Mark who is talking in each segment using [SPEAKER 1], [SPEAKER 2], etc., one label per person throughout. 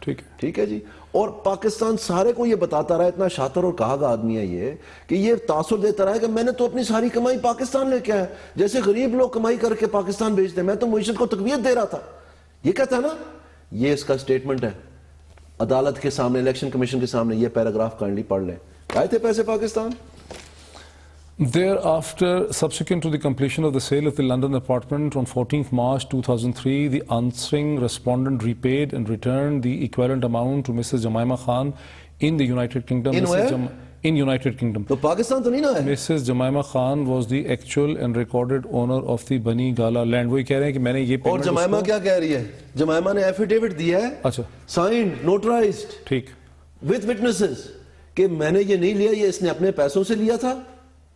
[SPEAKER 1] ٹھیک ہے جی. اور پاکستان سارے کو یہ بتاتا رہا ہے, اتنا شاطر اور کہاگا آدمی ہے یہ, کہ یہ تاثر دیتا رہا ہے کہ میں نے تو اپنی ساری کمائی پاکستان لے کے آیا, جیسے غریب لوگ کمائی کر کے پاکستان بھیجتے ہیں, میں تو معیشت کو تقویت دے رہا تھا. یہ کہتا ہے نا, یہ اس کا سٹیٹمنٹ ہے عدالت کے سامنے, الیکشن کمیشن کے سامنے. یہ پیراگراف کائنڈلی پڑھ لیں. آئے تھے پیسے Pakistan.
[SPEAKER 2] Thereafter, subsequent to the completion of the sale of the London apartment on 14th March 2003, the answering respondent repaid and returned the equivalent amount to Mrs. Jemima Khan in the United Kingdom.
[SPEAKER 1] In where?
[SPEAKER 2] In United Kingdom.
[SPEAKER 1] تو پاکستان تو نہیں نا ہے.
[SPEAKER 2] Mrs. Jemima Khan was the actual and recorded owner of the Bani Gala land. وہی کہہ رہے ہیں کہ میں نے یہ
[SPEAKER 1] اور جمائمہ کیا کہہ رہی ہے؟ جمائمہ نے ایفیڈیوٹ دیا ہے,
[SPEAKER 2] اچھا,
[SPEAKER 1] سائنڈ, نوٹرائزڈ,
[SPEAKER 2] ٹھیک,
[SPEAKER 1] with witnesses, کہ میں نے یہ نہیں لیا, یہ اس نے اپنے پیسوں سے لیا تھا.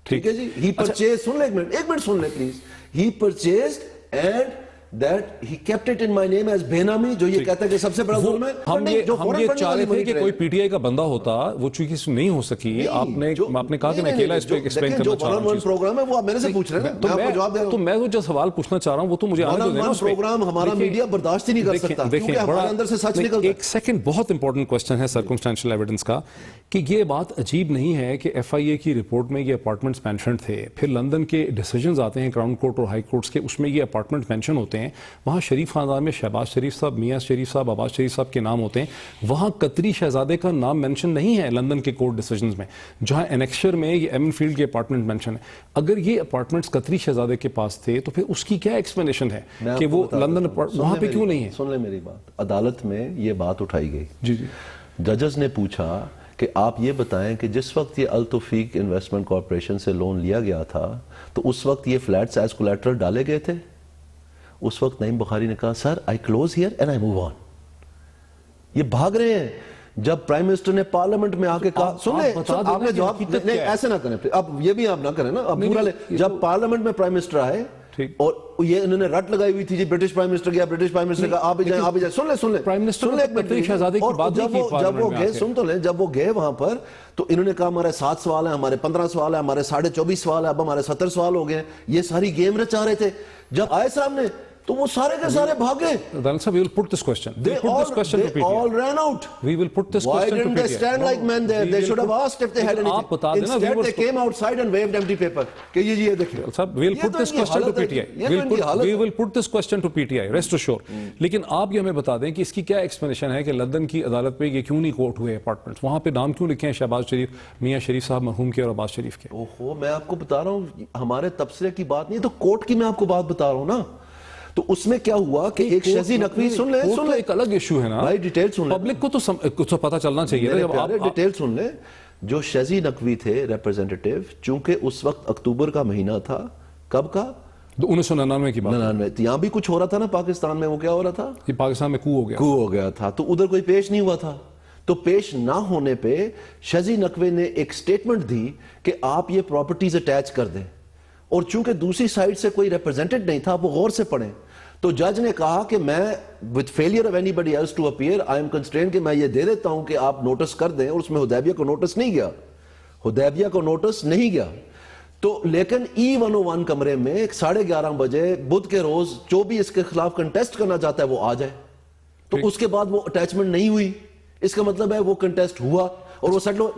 [SPEAKER 1] ٹھیک ہے جی. ہی پرچیز, سن لیں ایک منٹ سن لیں please. He purchased and that he kept it in my name as بے نامی, جو یہ کہتا ہے کہ سب سے بڑا ظلم ہے.
[SPEAKER 2] ہم یہ چاہ رہے تھے کہ کوئی پی ٹی آئی کا بندہ ہوتا, وہ چونکہ نہیں ہو سکی, آپ نے کہا کہ میں اکیلا اس پہ ایکسپلین کرنا چاہ رہا ہوں.
[SPEAKER 1] پروگرام ہے وہ آپ میرے سے پوچھ رہے ہیں, میں آپ کو جواب دے رہا ہوں.
[SPEAKER 2] تو میں جو سوال پوچھنا چاہ رہا ہوں وہ تو مجھے آنے دو دینا.
[SPEAKER 1] پروگرام ہمارا میڈیا برداشت ہی نہیں کر سکتا, کیونکہ ہمارے اندر سے سچ نکلتا ہے.
[SPEAKER 2] ایک سیکنڈ, بہت امپورٹنٹ کوسچن ہے سرکمسٹینشل ایویڈنس کا, کہ یہ بات عجیب نہیں ہے کہ ایف آئی اے کی رپورٹ میں یہ اپارٹمنٹس مینشنڈ تھے, پھر لندن کے ڈیسیجنز آتے ہیں کراؤن کورٹ اور ہائی کورٹس کے, اس میں یہ اپارٹمنٹ مینشن ہوتے ہیں, وہاں شریف خاندان میں شہباز شریف صاحب, میاں شریف صاحب, عباس شریف صاحب کے نام ہوتے ہیں, وہاں قطری شہزادے کا نام مینشن نہیں ہے لندن کے کورٹ ڈیسیجنز میں, جہاں انیکشر میں یہ ایمن فیلڈ کے اپارٹمنٹ مینشن ہے. اگر یہ اپارٹمنٹس قطری شہزادے کے پاس تھے تو پھر اس کی کیا ایکسپلینیشن ہے کہ وہ لندن وہاں پہ کیوں نہیں ہے؟
[SPEAKER 1] سن لیں میری بات. عدالت میں یہ بات اٹھائی گئی,
[SPEAKER 2] جی جی,
[SPEAKER 1] ججز نے پوچھا کہ آپ یہ بتائیں کہ جس وقت یہ التوفیق انویسٹمنٹ کارپوریشن سے لون لیا گیا تھا تو اس وقت یہ فلیٹس ایز کولیٹرل ڈالے گئے تھے؟ اس وقت نعیم بخاری نے کہا sir I close here and I move on. یہ بھاگ رہے ہیں. جب پرائم منسٹر نے پارلیمنٹ میں آ کے کہا, سن لیں آپ نے جواب, نہیں ایسے نہ کریں, اب یہ بھی آپ نہ کریں نا, اب پورا لیں. جب پارلیمنٹ میں پرائم منسٹر آئے اور یہ انہوں نے رٹ لگائی ہوئی تھی جی, برٹش پرائم منسٹر گیا, برٹش پرائم منسٹر کا آپ بھی جائیں, آپ بھی جائیں. سن لیں پرائم منسٹر, اور جب وہ گئے, سن تو لیں, جب وہ گئے وہاں پر تو انہوں نے کہا ہمارے 7 سوال ہیں, ہمارے 15 سوال ہیں, ہمارے 24.5 سوال ہیں, اب ہمارے 70 سوال ہو گئے. یہ ساری گیم رچا رہے تھے. جب آئے سامنے تو وہ سارے کے سارے بھاگے.
[SPEAKER 2] Then sir, we will put this question.
[SPEAKER 1] They all ran out.
[SPEAKER 2] We will put this
[SPEAKER 1] Why
[SPEAKER 2] question to
[SPEAKER 1] didn't they stand like men there? They should have asked if they had anything. Instead they came outside and waved empty paper. کہ یہ دیکھیں.
[SPEAKER 2] Sir, we will put this question to PTI. We will put this question to PTI. Rest assured. لیکن آپ یہ ہمیں بتا دیں کہ اس کی کیا ایکسپلینیشن ہے کہ لندن کی عدالت پہ یہ کیوں نہیں کوٹ ہوئے اپارٹمنٹس, وہاں پہ نام کیوں لکھے ہیں شہباز شریف, میاں شریف صاحب مرحوم کے اور عباس شریف کے؟
[SPEAKER 1] اوہو, میں آپ کو بتا رہا ہوں, ہمارے تبصرے کی بات نہیں, تو کورٹ کی میں آپ کو بات بتا رہا ہوں نا. تو اس میں کیا ہوا کہ ایک شہزی نقوی, سن لیں
[SPEAKER 2] ایک الگ ایشو ہے نا
[SPEAKER 1] بھائی, ڈیٹیل سن لیں,
[SPEAKER 2] پبلک کو تو پتہ چلنا چاہیے.
[SPEAKER 1] ڈیٹیل سن لیں. جو شہزی نقوی تھے ریپرزینٹیٹیو, چونکہ اس وقت اکتوبر کا مہینہ تھا, کب کا؟
[SPEAKER 2] 1999 کی بات.
[SPEAKER 1] 99. یہاں بھی کچھ ہو رہا تھا نا پاکستان میں, وہ کیا ہو رہا تھا؟
[SPEAKER 2] یہ پاکستان میں کو ہو
[SPEAKER 1] گیا تھا. تو ادھر کوئی پیش نہیں ہوا تھا. تو پیش نہ ہونے پہ شہزی نقوی نے ایک سٹیٹمنٹ دی کہ آپ یہ پراپرٹیز اٹیچ کر دیں, اور چونکہ دوسری سائڈ سے کوئی ریپرزینٹیڈ نہیں تھا, وہ غور سے پڑھیں. تو جج نے کہا کہ میں with failure of anybody else to appear I am constrained کہ میں یہ دے دیتا ہوں کہ آپ نوٹس کر دیں, اور اس میں حدیبیہ کو نوٹس نہیں گیا, حدیبیہ کو نوٹس نہیں گیا. تو لیکن E101 کمرے میں 11:30 بجے بدھ کے روز جو بھی اس کے خلاف کنٹیسٹ کرنا چاہتا ہے وہ آ جائے. تو اس کے بعد وہ اٹیچمنٹ نہیں ہوئی, اس کا مطلب ہے وہ کنٹیسٹ ہوا اور وہ سیٹل ہو.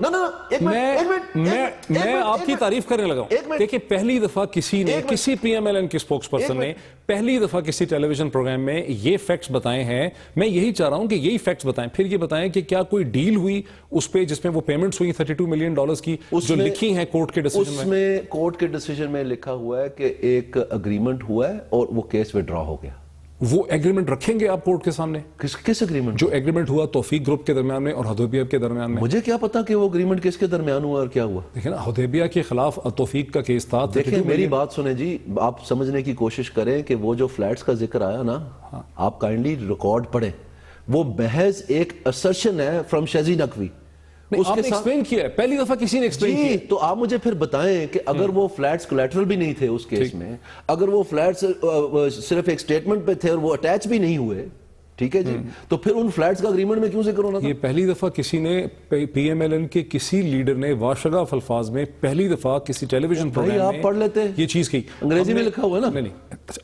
[SPEAKER 2] میں آپ کی تعریف کرنے لگا ہوں. دیکھیں, پہلی دفعہ کسی نے, کسی پی ایم ایل این کے اسپوکس پرسن نے پہلی دفعہ کسی ٹیلی ویژن پروگرام میں یہ فیکٹس بتائے ہیں. میں یہی چاہ رہا ہوں کہ یہی فیکٹس بتائیں, پھر یہ بتائیں کہ کیا کوئی ڈیل ہوئی اس پہ جس میں وہ پیمنٹس ہوئی $32 ملین کی جو لکھی ہیں کورٹ کے ڈیسیجن میں.
[SPEAKER 1] اس میں کورٹ کے ڈیسیجن میں لکھا ہوا ہے کہ ایک اگریمنٹ ہوا ہے اور وہ کیس وڈرا ہو گیا.
[SPEAKER 2] وہ ایگریمنٹ رکھیں گے آپ کورٹ کے سامنے؟
[SPEAKER 1] کس اگریمنٹ؟
[SPEAKER 2] جو ایگریمنٹ ہوا توفیق گروپ کے درمیان میں اور حدیبیہ کے درمیان میں.
[SPEAKER 1] مجھے کیا پتا کہ وہ اگریمنٹ کس کے درمیان ہوا اور کیا ہوا.
[SPEAKER 2] دیکھیں نا, حدیبیہ کے خلاف توفیق کا کیس تھا.
[SPEAKER 1] دیکھیں میری بات سنیں جی, آپ سمجھنے کی کوشش کریں کہ وہ جو فلیٹس کا ذکر آیا نا, آپ کائنڈلی ریکارڈ پڑھیں, وہ محض ایک اسرشن ہے فرام شہزی نقوی.
[SPEAKER 2] آپ نے ایکسپلین کیا ہے, پہلی دفعہ کسی نے ایکسپلین کیا.
[SPEAKER 1] تو آپ مجھے پھر بتائیں کہ اگر وہ فلیٹس کولیٹرل بھی نہیں تھے اس کیس میں, اگر وہ فلیٹس صرف ایک سٹیٹمنٹ پہ تھے اور وہ اٹیچ بھی نہیں ہوئے, ٹھیک ہے جی, تو پھر ان فلیٹس کا اگریمنٹ میں کیوں ذکر ہونا تھا؟
[SPEAKER 2] یہ پہلی دفعہ کسی نے, پی ایم ایل این کے کسی لیڈر نے واشگاف الفاظ میں پہلی دفعہ کسی ٹیلی ویژن پروگرام میں
[SPEAKER 1] آپ پڑھ لیتے
[SPEAKER 2] یہ چیز کی.
[SPEAKER 1] انگریزی میں لکھا ہوا ہے نا.
[SPEAKER 2] نہیں,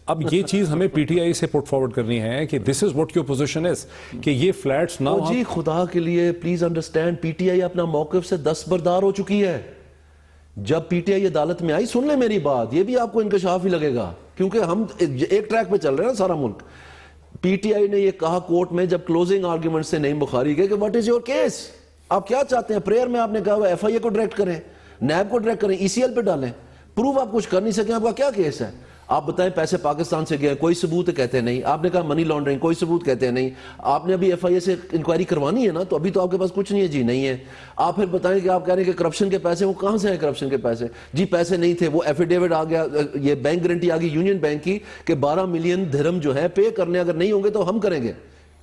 [SPEAKER 2] اب یہ چیز ہمیں پی ٹی آئی سے پٹ فارورڈ کرنی ہے کہ this is what your position is کہ یہ فلیٹس نہ
[SPEAKER 1] جی خدا کے لیے پلیز انڈرسٹینڈ پی ٹی آئی اپنا موقف سے دستبردار ہو چکی ہے. جب پی ٹی آئی عدالت میں آئی, سن لیں میری بات, یہ بھی آپ کو انکشاف ہی لگے گا کیونکہ ہم ایک ٹریک پہ چل رہے ہیں نا سارا ملک. پی ٹی آئی نے یہ کہا کورٹ میں جب کلوزنگ آرگیومنٹ سے نعیم بخاری گئے کہ واٹ از یور کیس, آپ کیا چاہتے ہیں. پریئر میں آپ نے کہا وہ ایف آئی اے کو ڈائریکٹ کریں, نیب کو ڈائریکٹ کریں, ای سی ایل پہ ڈالیں. پروف آپ کچھ کر نہیں سکیں, آپ کا کیا کیس ہے. آپ بتائیں پیسے پاکستان سے گئے, کوئی ثبوت کہتے نہیں. آپ نے کہا منی لانڈرنگ, کوئی ثبوت کہتے نہیں. آپ نے ابھی ایف آئی اے سے انکوائری کروانی ہے نا, تو ابھی تو آپ کے پاس کچھ نہیں ہے. جی نہیں ہے. آپ پھر بتائیں کہ آپ کہہ رہے ہیں کہ کرپشن کے پیسے, وہ کہاں سے ہیں کرپشن کے پیسے. جی پیسے نہیں تھے, وہ ایفیڈیوٹ آ گیا, یہ بینک گارنٹی آ گئی یونین بینک کی کہ 12 ملین درہم جو ہے پے کرنے اگر نہیں ہوں گے تو ہم کریں گے.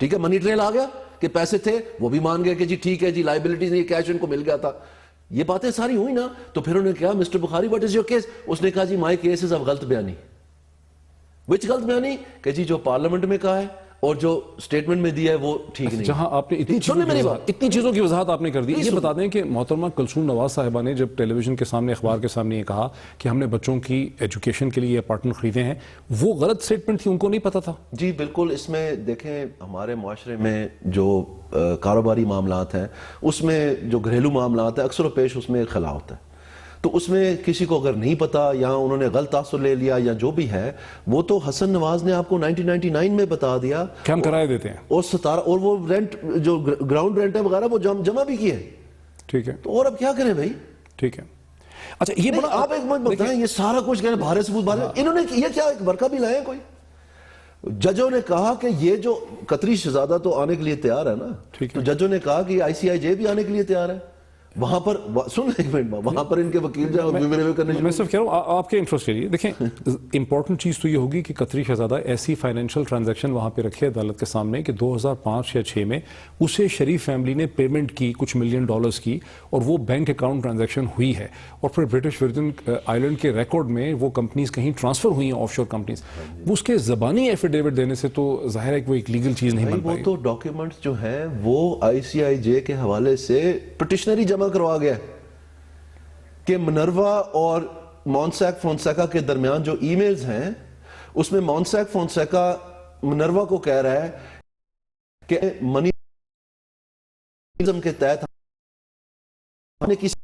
[SPEAKER 1] ٹھیک ہے, منی ٹریل آ گیا کہ پیسے تھے, وہ بھی مان گئے کہ جی ٹھیک ہے جی لائبلٹیز نہیں, کیش ان کو مل گیا تھا. یہ باتیں ساری ہوئی نا. تو پھر انہوں نے کہا mister Bukhari what is your case. اس نے کہا جی مائی کیس از اب غلط بیانی. وچ غلط بیانی کہ جی جو پارلیمنٹ میں کہا ہے اور جو سٹیٹمنٹ میں دیا ہے وہ ٹھیک نہیں.
[SPEAKER 2] جہاں آپ نے اتنی چیزوں کی وضاحت آپ نے کر دی, یہ بتا دیں کہ محترمہ کلثوم نواز صاحبہ نے جب ٹیلی ویژن کے سامنے, اخبار کے سامنے یہ کہا کہ ہم نے بچوں کی ایجوکیشن کے لیے یہ اپارٹمنٹ خریدے ہیں, وہ غلط سٹیٹمنٹ تھی, ان کو نہیں پتا تھا.
[SPEAKER 1] جی بالکل. اس میں دیکھیں ہمارے معاشرے میں جو کاروباری معاملات ہیں, اس میں جو گھریلو معاملات ہیں, اکثر و بیش اس میں خلا ہوتا ہے. تو اس میں کسی کو اگر نہیں پتا یا انہوں نے غلط تاثر لے لیا یا جو بھی ہے, وہ تو حسن نواز نے آپ کو 1999 میں بتا دیا
[SPEAKER 2] کہ ہم کرائے دیتے ہیں,
[SPEAKER 1] اور 17 اور وہ رینٹ جو گراؤنڈ رینٹ ہے وغیرہ وہ جمع بھی کیے.
[SPEAKER 2] ٹھیک ہے,
[SPEAKER 1] تو اور اب کیا کریں بھائی.
[SPEAKER 2] ٹھیک ہے. اچھا یہ بڑا
[SPEAKER 1] آپ ایک بات بتائیں, یہ سارا کچھ کہنے بھارے ثبوت بھارے, انہوں نے یہ کیا ایک ورقہ بھی لائے کوئی. ججوں نے کہا کہ یہ جو قطری شہزادہ تو آنے کے لیے تیار ہے نا, تو ججوں نے کہا کہ آئی سی آئی جے بھی آنے کے لیے تیار ہے. وہاں پر سن ایک منٹ, وہاں پر ان کے وکیل جو
[SPEAKER 2] میں صرف کہہ رہا ہوں آپ کے انٹرسٹ کے لیے. دیکھیں امپورٹنٹ چیز تو یہ ہوگی کہ قطری شہزادہ ایسی فائنینشیل ٹرانزیکشن وہاں پہ رکھے عدالت کے سامنے کہ 2005 یا 6 میں اسے شریف فیملی نے پیمنٹ کی کچھ ملین ڈالرز کی, اور وہ بینک اکاؤنٹ ٹرانزیکشن ہوئی ہے, اور پھر برٹش ورجن آئیلینڈ کے ریکارڈ میں وہ کمپنیز کہیں ٹرانسفر ہوئی ہیں, آف شور کمپنیز. وہ اس کے زبانی ایفیڈیوٹ دینے سے تو ظاہر ہے کہ وہ ایک لیگل چیز نہیں بن پائی.
[SPEAKER 1] وہ تو ڈاکیومنٹس جو ہیں وہ آئی سی آئی جے کے حوالے سے پٹیشنری جمع کروا گیا کہ منروا اور مونسیک فونسیکا کے درمیان جو ای میلز ہیں, اس میں مونسیک فونسیکا منروا کو کہہ رہا ہے کہ منی کے تحت ہم نے کسی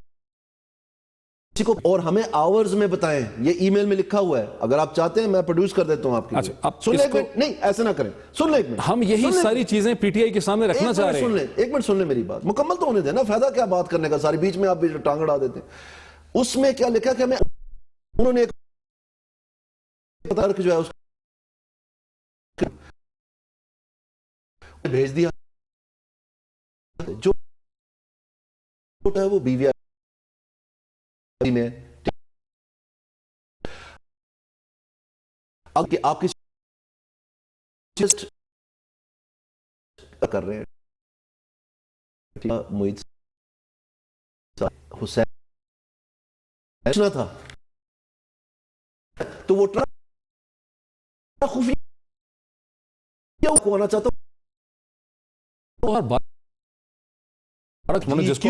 [SPEAKER 1] کو, اور ہمیں آورز میں بتائیں. یہ ای میل میں لکھا ہوا ہے, اگر آپ چاہتے ہیں میں پروڈیوس کر دیتا ہوں آپ کے لیے. سن لیں ایک منٹ, نہیں ایسا نہ کریں, سن لیں ایک منٹ.
[SPEAKER 2] ہم یہی ساری چیزیں پی ٹی آئی کے سامنے رکھنا چاہ رہے ہیں.
[SPEAKER 1] سن لیں ایک منٹ, سن لیں میری بات مکمل تو ہونے دیں نا, فائدہ کیا بات کرنے کا, ساری بیچ میں آپ ٹانگ اڑا دیتے ہیں. اس میں کیا لکھا کہ ہمیں انہوں نے جو ہے اس بھیج دیا, جو ہے وہ بی وی آئی میں آپ کی کر رہے ہیں محیط حسین تھا, تو وہ خفیہ کو آنا چاہتا
[SPEAKER 2] جس کو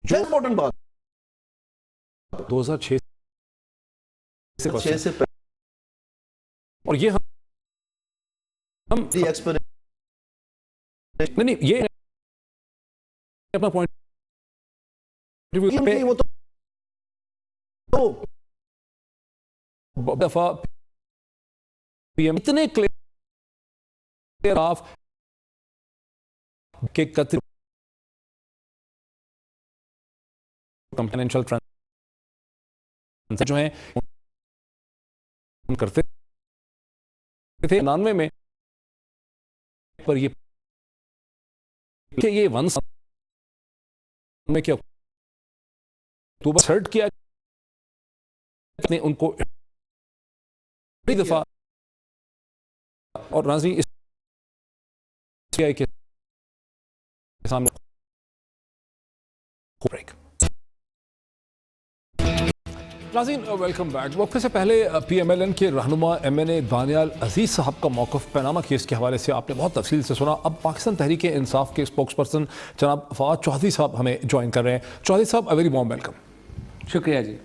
[SPEAKER 1] امپورٹنٹ بات
[SPEAKER 2] 2006 سے اور یہ ہم نہیں یہ اپنا پوائنٹ دفعہ پی ایم اتنے کلیئر آف کہ قطر فائنینشیل ٹرانزیکشن جو ہیں کرتے تھے 99 میں, پر یہ کہ یہ ونس میں کیا تو بس ہرٹ کیا نے ان کو بڑی دفعہ, اور ناظرین اس کے سامنے بریک. ناظرین ویلکم بیک. وقفے سے پہلے پی ایم ایل این کے رہنما ایم این اے دانیال عزیز صاحب کا موقف پیناما کیس کے حوالے سے آپ نے بہت تفصیل سے سنا. اب پاکستان تحریک انصاف کے اسپوکس پرسن جناب فواد چودھری صاحب ہمیں جوائن کر رہے ہیں. چودھری صاحب ویری وارم ویلکم.
[SPEAKER 3] شکریہ جی.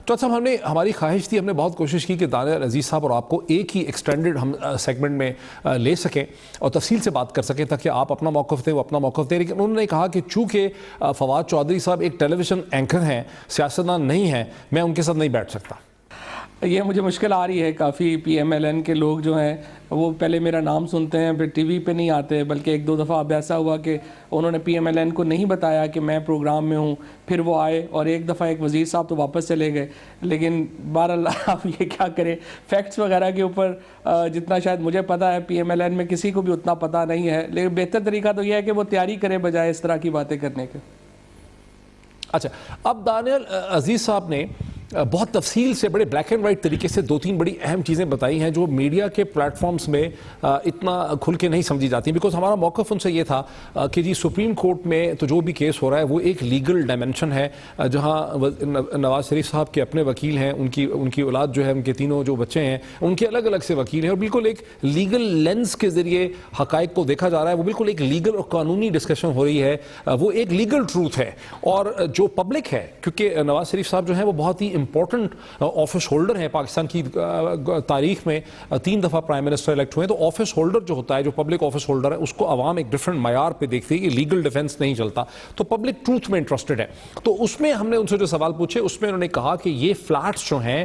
[SPEAKER 2] تو اچھا ہماری خواہش تھی, ہم نے بہت کوشش کی کہ دانیال عزیز صاحب اور آپ کو ایک ہی ایکسٹینڈڈ ہم سیگمنٹ میں لے سکیں اور تفصیل سے بات کر سکیں تاکہ آپ اپنا موقف دیں, وہ اپنا موقف دیں, لیکن انہوں نے کہا کہ چونکہ فواد چودھری صاحب ایک ٹیلی ویژن اینکر ہیں, سیاستدان نہیں ہیں, میں ان کے ساتھ نہیں بیٹھ سکتا.
[SPEAKER 3] یہ مجھے مشکل آ رہی ہے کافی. پی ایم ایل این کے لوگ جو ہیں وہ پہلے میرا نام سنتے ہیں, پھر ٹی وی پہ نہیں آتے, بلکہ ایک دو دفعہ اب ایسا ہوا کہ انہوں نے پی ایم ایل این کو نہیں بتایا کہ میں پروگرام میں ہوں, پھر وہ آئے, اور ایک دفعہ ایک وزیر صاحب تو واپس چلے گئے. لیکن بہرحال آپ یہ کیا کریں, فیکٹس وغیرہ کے اوپر جتنا شاید مجھے پتا ہے پی ایم ایل این میں کسی کو بھی اتنا پتہ نہیں ہے, لیکن بہتر طریقہ تو یہ ہے کہ وہ تیاری کرے بجائے اس طرح کی باتیں کرنے کے.
[SPEAKER 2] اچھا, اب دانیال عزیز صاحب نے بہت تفصیل سے بڑے بلیک اینڈ وائٹ طریقے سے 2-3 بڑی اہم چیزیں بتائی ہیں جو میڈیا کے پلیٹ فارمز میں اتنا کھل کے نہیں سمجھی جاتی, بیکاز ہمارا موقف ان سے یہ تھا کہ جی سپریم کورٹ میں تو جو بھی کیس ہو رہا ہے وہ ایک لیگل ڈائمنشن ہے, جہاں نواز شریف صاحب کے اپنے وکیل ہیں, ان کی اولاد جو ہے, ان کے تینوں جو بچے ہیں ان کے الگ الگ سے وکیل ہیں, اور بالکل ایک لیگل لینس کے ذریعے حقائق کو دیکھا جا رہا ہے. وہ بالکل ایک لیگل اور قانونی ڈسکشن ہو رہی ہے, وہ ایک لیگل ٹروتھ ہے. اور جو پبلک ہے, کیونکہ نواز شریف صاحب جو ہیں وہ بہت ہی امپورٹنٹ آفس ہولڈر ہیں پاکستان کی تاریخ میں, 3 دفعہ پرائم منسٹر الیکٹ ہوئے, تو آفس ہولڈر جو ہوتا ہے, جو پبلک آفس ہولڈر ہے, اس کو عوام ایک ڈیفرنٹ معیار پہ دیکھتی ہے کہ لیگل ڈیفنس نہیں چلتا, تو پبلک ٹروتھ میں انٹرسٹڈ ہے. تو اس میں ہم نے ان سے جو سوال پوچھے اس میں انہوں نے کہا کہ یہ فلیٹس جو ہیں,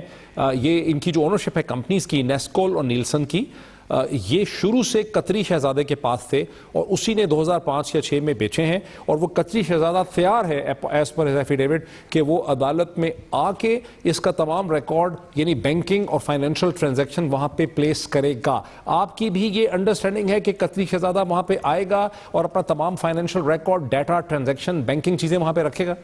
[SPEAKER 2] یہ ان کی جو اونرشپ ہے کمپنیز کی, نیسکول اور نیلسن کی, یہ شروع سے قطری شہزادے کے پاس تھے اور اسی نے 2005 یا 6 میں بیچے ہیں, اور وہ قطری شہزادہ تیار ہے ایز پر ایفیڈیوٹ کہ وہ عدالت میں آ کے اس کا تمام ریکارڈ یعنی بینکنگ اور فائنینشیل ٹرانزیکشن وہاں پہ پلیس کرے گا. آپ کی بھی یہ انڈرسٹینڈنگ ہے کہ قطری شہزادہ وہاں پہ آئے گا اور اپنا تمام financial record, data, transaction, banking چیزیں وہاں پہ رکھے گا؟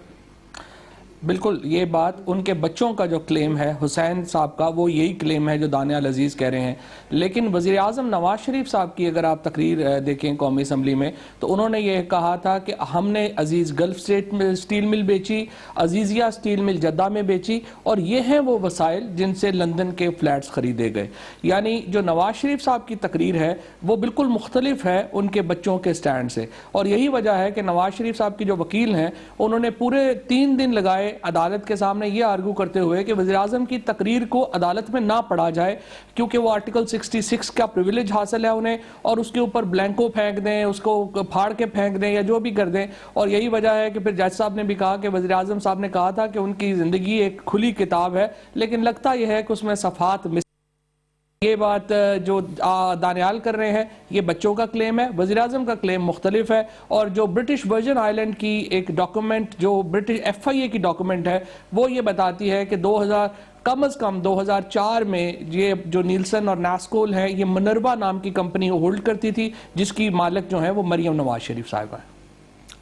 [SPEAKER 3] بالکل, یہ بات ان کے بچوں کا جو کلیم ہے حسین صاحب کا, وہ یہی کلیم ہے جو دانیال عزیز کہہ رہے ہیں. لیکن وزیر اعظم نواز شریف صاحب کی اگر آپ تقریر دیکھیں قومی اسمبلی میں, تو انہوں نے یہ کہا تھا کہ ہم نے عزیز گلف اسٹیل مل بیچی, عزیزیہ اسٹیل مل جدہ میں بیچی, اور یہ ہیں وہ وسائل جن سے لندن کے فلیٹس خریدے گئے. یعنی جو نواز شریف صاحب کی تقریر ہے وہ بالکل مختلف ہے ان کے بچوں کے سٹینڈ سے, اور یہی وجہ ہے کہ نواز شریف صاحب کی جو وکیل ہیں انہوں نے پورے 3 دن لگائے عدالت کے سامنے یہ آرگو کرتے ہوئے کہ وزیر اعظم کی تقریر کو عدالت میں نہ پڑھا جائے, کیونکہ وہ آرٹیکل 66 کا پریویلیج حاصل ہے انہیں, اور اس کے اوپر بلینکو پھینک دیں, اس کو پھاڑ کے پھینک دیں یا جو بھی کر دیں. اور یہی وجہ ہے کہ پھر جج صاحب نے بھی کہا کہ وزیر اعظم صاحب نے کہا تھا کہ ان کی زندگی ایک کھلی کتاب ہے, لیکن لگتا یہ ہے کہ اس میں صفحات یہ بات جو دانیال کر رہے ہیں یہ بچوں کا کلیم ہے, وزیر اعظم کا کلیم مختلف ہے. اور جو برٹش ورجن آئیلینڈ کی ایک ڈاکومنٹ, جو برٹش FIA کی ڈاکومنٹ ہے, وہ یہ بتاتی ہے کہ 2000 کم از کم 2004 میں یہ جو نیلسن اور نیسکول ہیں یہ منروا نام کی کمپنی ہولڈ کرتی تھی, جس کی مالک جو ہیں وہ مریم نواز شریف صاحبہ ہیں.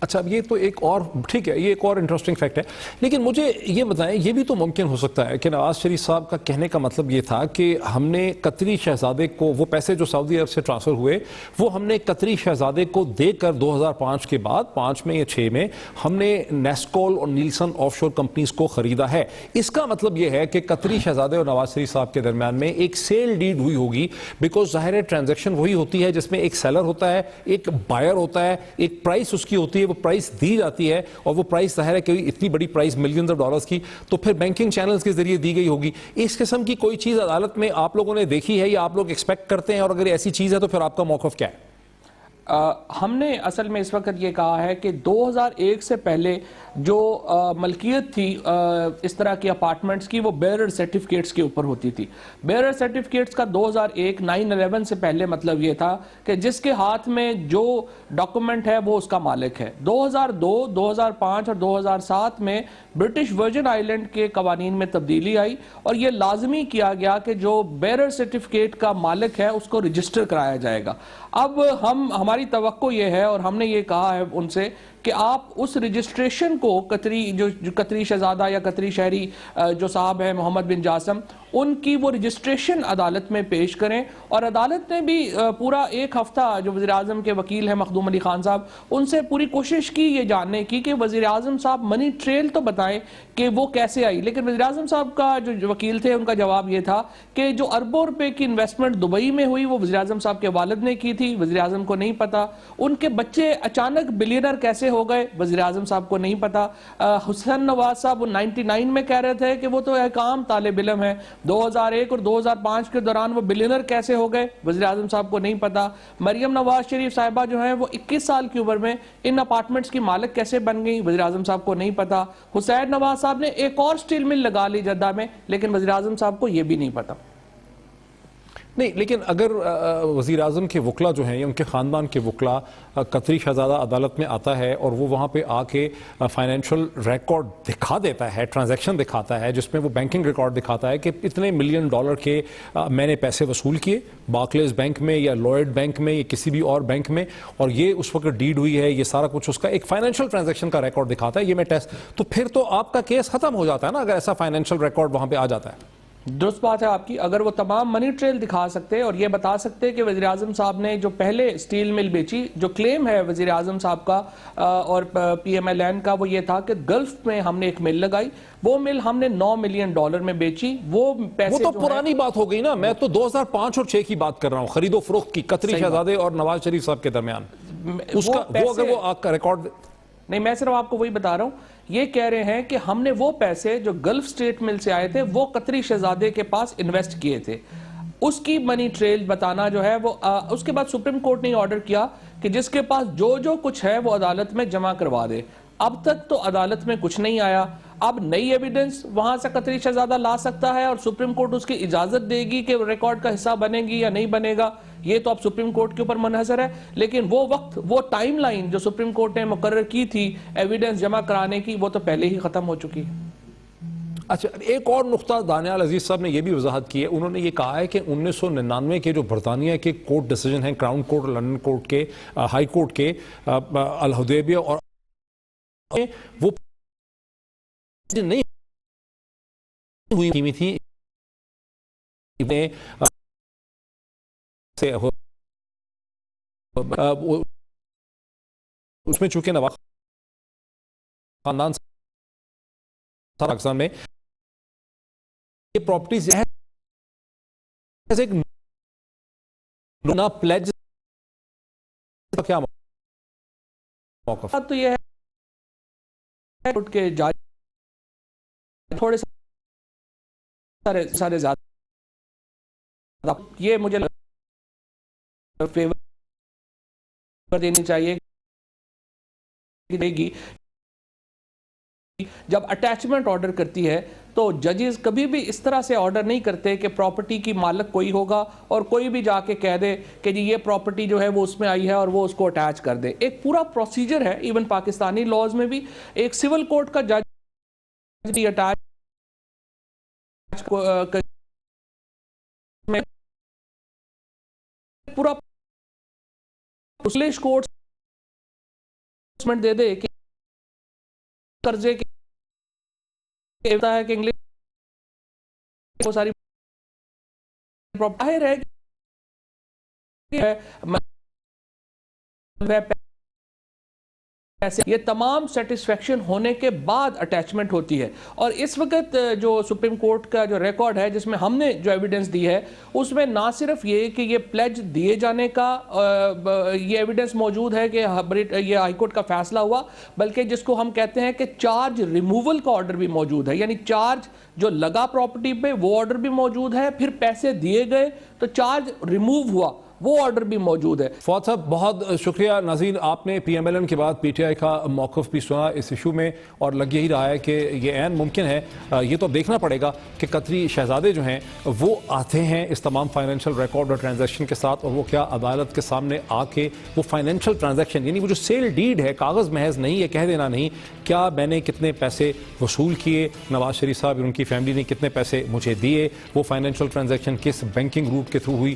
[SPEAKER 2] اچھا, اب یہ تو ایک اور ٹھیک ہے, یہ ایک اور انٹرسٹنگ فیکٹ ہے, لیکن مجھے یہ بتائیں, یہ بھی تو ممکن ہو سکتا ہے کہ نواز شریف صاحب کا کہنے کا مطلب یہ تھا کہ ہم نے قطری شہزادے کو وہ پیسے جو سعودی عرب سے ٹرانسفر ہوئے وہ ہم نے قطری شہزادے کو دے کر 2005 کے بعد 5 میں یا 6 میں ہم نے نیسکول اور نیلسن آف شور کمپنیز کو خریدا ہے. اس کا مطلب یہ ہے کہ قطری شہزادے اور نواز شریف صاحب کے درمیان میں ایک سیل ڈیڈ ہوئی ہوگی, بیکاز ظاہر ہے ٹرانزیکشن وہی ہوتی ہے جس میں ایک سیلر ہوتا ہے, ایک بائر ہوتا ہے, ایک پرائس اس کی ہوتی ہے, وہ پرائس دی جاتی ہے, اور وہ پرائس ظاہر ہے کہ اتنی بڑی پرائس ملینز آف ڈالرز کی تو پھر بینکنگ چینلز کے ذریعے دی گئی ہوگی. اس قسم کی کوئی چیز عدالت میں آپ لوگوں نے دیکھی ہے یا آپ لوگ ایکسپیکٹ کرتے ہیں, اور اگر ایسی چیز ہے تو پھر آپ کا موقف کیا ہے؟
[SPEAKER 3] ہم نے اصل میں اس وقت یہ کہا ہے کہ 2001 سے پہلے جو ملکیت تھی اس طرح کی اپارٹمنٹس کی وہ بیئرر سرٹیفکیٹس کے اوپر ہوتی تھی. بیئرر سرٹیفکیٹس کا 2001 9/11 سے پہلے مطلب یہ تھا کہ جس کے ہاتھ میں جو ڈاکومنٹ ہے وہ اس کا مالک ہے. 2002 2005 اور 2007 میں برٹش ورجن آئیلینڈ کے قوانین میں تبدیلی آئی اور یہ لازمی کیا گیا کہ جو بیئرر سرٹیفکیٹ کا مالک ہے اس کو رجسٹر کرایا جائے گا. اب ہماری توقع یہ ہے اور ہم نے یہ کہا ہے ان سے کہ آپ اس رجسٹریشن کو قطری شہزادہ یا قطری شہری جو صاحب ہے محمد بن جاسم, ان کی وہ رجسٹریشن عدالت میں پیش کریں. اور عدالت نے بھی پورا ایک ہفتہ جو وزیر اعظم کے وکیل ہیں مخدوم علی خان صاحب, ان سے پوری کوشش کی یہ جاننے کی کہ وزیر اعظم صاحب منی ٹریل تو بتائیں کہ وہ کیسے آئی. لیکن وزیر اعظم صاحب کا جو وکیل تھے ان کا جواب یہ تھا کہ جو اربوں روپے کی انویسٹمنٹ دبئی میں ہوئی وہ وزیر اعظم صاحب کے والد نے کی تھی, وزیر اعظم کو نہیں پتا. ان کے بچے اچانک بلینر کیسے ہو گئے وزیر اعظم صاحب کو نہیں پتا. حسین نواز صاحب وہ 99 میں کہہ رہے تھے کہ وہ تو ایک عام طالب علم ہے, 2001 اور 2005 کے دوران وہ بلینر کیسے ہو گئے وزیر اعظم صاحب کو نہیں پتا. مریم نواز شریف صاحبہ جو ہیں وہ 21 سال کی عمر میں ان اپارٹمنٹس کی مالک کیسے بن گئی وزیر اعظم صاحب کو نہیں پتا. حسین نواز صاحب نے ایک اور سٹیل مل لگا لی جدہ میں, لیکن وزیر اعظم صاحب کو یہ بھی نہیں پتا.
[SPEAKER 2] نہیں, لیکن اگر وزیر اعظم کے وکلا جو ہیں یا ان کے خاندان کے وکلا قطری شہزادہ عدالت میں آتا ہے اور وہ وہاں پہ آ کے فائنینشیل ریکارڈ دکھا دیتا ہے, ٹرانزیکشن دکھاتا ہے جس میں وہ بینکنگ ریکارڈ دکھاتا ہے کہ اتنے $1 ملین کے میں نے پیسے وصول کیے بارکلیز بینک میں یا لوئڈ بینک میں یا کسی بھی اور بینک میں, اور یہ اس وقت ڈیڈ ہوئی ہے, یہ سارا کچھ اس کا ایک فائنینشیل ٹرانزیکشن کا ریکارڈ دکھاتا ہے, یہ میں ٹیسٹ, تو پھر تو آپ کا کیس ختم ہو جاتا ہے نا اگر ایسا فائنینشیل ریکارڈ وہاں پہ آ جاتا ہے.
[SPEAKER 3] درست بات ہے آپ کی. اگر وہ تمام منی ٹریل دکھا سکتے اور یہ بتا سکتے کہ وزیر اعظم صاحب نے جو پہلے سٹیل مل بیچی, جو کلیم ہے وزیر اعظم صاحب کا اور پی ایم ایل این کا وہ یہ تھا کہ گلف میں ہم نے ایک مل لگائی, وہ مل ہم نے $9 ملین میں بیچی, وہ پیسے
[SPEAKER 2] وہ تو پرانی بات ہو گئی نا. میں تو 2005 اور 6 کی بات کر رہا ہوں, خرید و فروخت کی قطری شہزادے اور نواز شریف صاحب کے درمیان. اس کا وہ اگر وہ آپ کا ریکارڈ
[SPEAKER 3] نہیں, میں صرف آپ کو وہی بتا رہا ہوں, یہ کہہ رہے ہیں کہ ہم نے وہ پیسے جو گلف سٹیٹ مل سے آئے تھے وہ قطری شہزادے کے پاس انویسٹ کیے تھے, اس کی منی ٹریل بتانا جو ہے وہ اس کے بعد سپریم کورٹ نے آرڈر کیا کہ جس کے پاس جو کچھ ہے وہ عدالت میں جمع کروا دے. اب تک تو عدالت میں کچھ نہیں آیا, اب نئی ایویڈنس وہاں سے قطری شہزادہ لا سکتا ہے اور سپریم کورٹ اس کی اجازت دے گی کہ ریکارڈ کا حصہ بنے گی یا نہیں بنے گا, یہ تو اب سپریم کورٹ کے اوپر منحصر ہے. لیکن وہ وقت, وہ ٹائم لائن جو سپریم کورٹ نے مقرر کی تھی ایویڈنس جمع کرانے کی, وہ تو پہلے ہی ختم ہو چکی ہے.
[SPEAKER 2] اچھا, ایک اور نقطہ دانیال عزیز صاحب نے یہ بھی وضاحت کی ہے, انہوں نے یہ کہا ہے کہ 1999 کے جو برطانیہ کے کورٹ ڈیسیجن ہیں, کراؤن کورٹ, لنڈن کورٹ کے, ہائی کورٹ کے, الحدیبیہ اور وہ نہیں ہوئی تھی اس میں, چونکہ نواز خاندان پاکستان میں یہ پراپرٹیز ایک پلیج کیا موقف
[SPEAKER 3] تو یہ ہے کہ تھوڑے سارے زیادہ یہ مجھے فیور دینی چاہیے گی. جب اٹیچمنٹ آرڈر کرتی ہے تو ججز کبھی بھی اس طرح سے آرڈر نہیں کرتے کہ پراپرٹی کی مالک کوئی ہوگا اور کوئی بھی جا کے کہہ دے کہ جی یہ پراپرٹی جو ہے وہ اس میں آئی ہے اور وہ اس کو اٹیچ کر دے. ایک پورا پروسیجر ہے, ایون پاکستانی لاز میں بھی ایک سول کورٹ کا جج اٹیچ پورا انگلش کورٹ دے دے کہ قرضے کے ہے کہ انگلش وہ ساری ظاہر ہے یہ تمام سیٹسفیکشن ہونے کے بعد اٹیچمنٹ ہوتی ہے. اور اس وقت جو سپریم کورٹ کا جو ریکارڈ ہے جس میں ہم نے جو ایویڈنس دی ہے اس میں نہ صرف یہ کہ یہ پلیج دیے جانے کا یہ ایویڈنس موجود ہے کہ یہ ہائی کورٹ کا فیصلہ ہوا, بلکہ جس کو ہم کہتے ہیں کہ چارج ریموول کا آرڈر بھی موجود ہے, یعنی چارج جو لگا پراپرٹی پہ وہ آرڈر بھی موجود ہے, پھر پیسے دیے گئے تو چارج ریموو ہوا وہ آرڈر بھی موجود ہے.
[SPEAKER 2] فواد صاحب بہت شکریہ. ناظرین, آپ نے پی ایم ایل این کے بعد پی ٹی آئی کا موقف بھی سنا اس ایشو میں, اور لگ یہی رہا ہے کہ یہ عین ممکن ہے, یہ تو دیکھنا پڑے گا کہ قطری شہزادے جو ہیں وہ آتے ہیں اس تمام فائنینشیل ریکارڈ اور ٹرانزیکشن کے ساتھ, اور وہ کیا عدالت کے سامنے آ کے وہ فائنینشیل ٹرانزیکشن یعنی وہ جو سیل ڈیڈ ہے, کاغذ محض نہیں, یہ کہہ دینا نہیں کیا میں نے کتنے پیسے وصول کیے, نواز شریف صاحب اور ان کی فیملی نے کتنے پیسے مجھے دیے, وہ فائنینشیل ٹرانزیکشن کس بینکنگ روٹ کے تھرو ہوئی,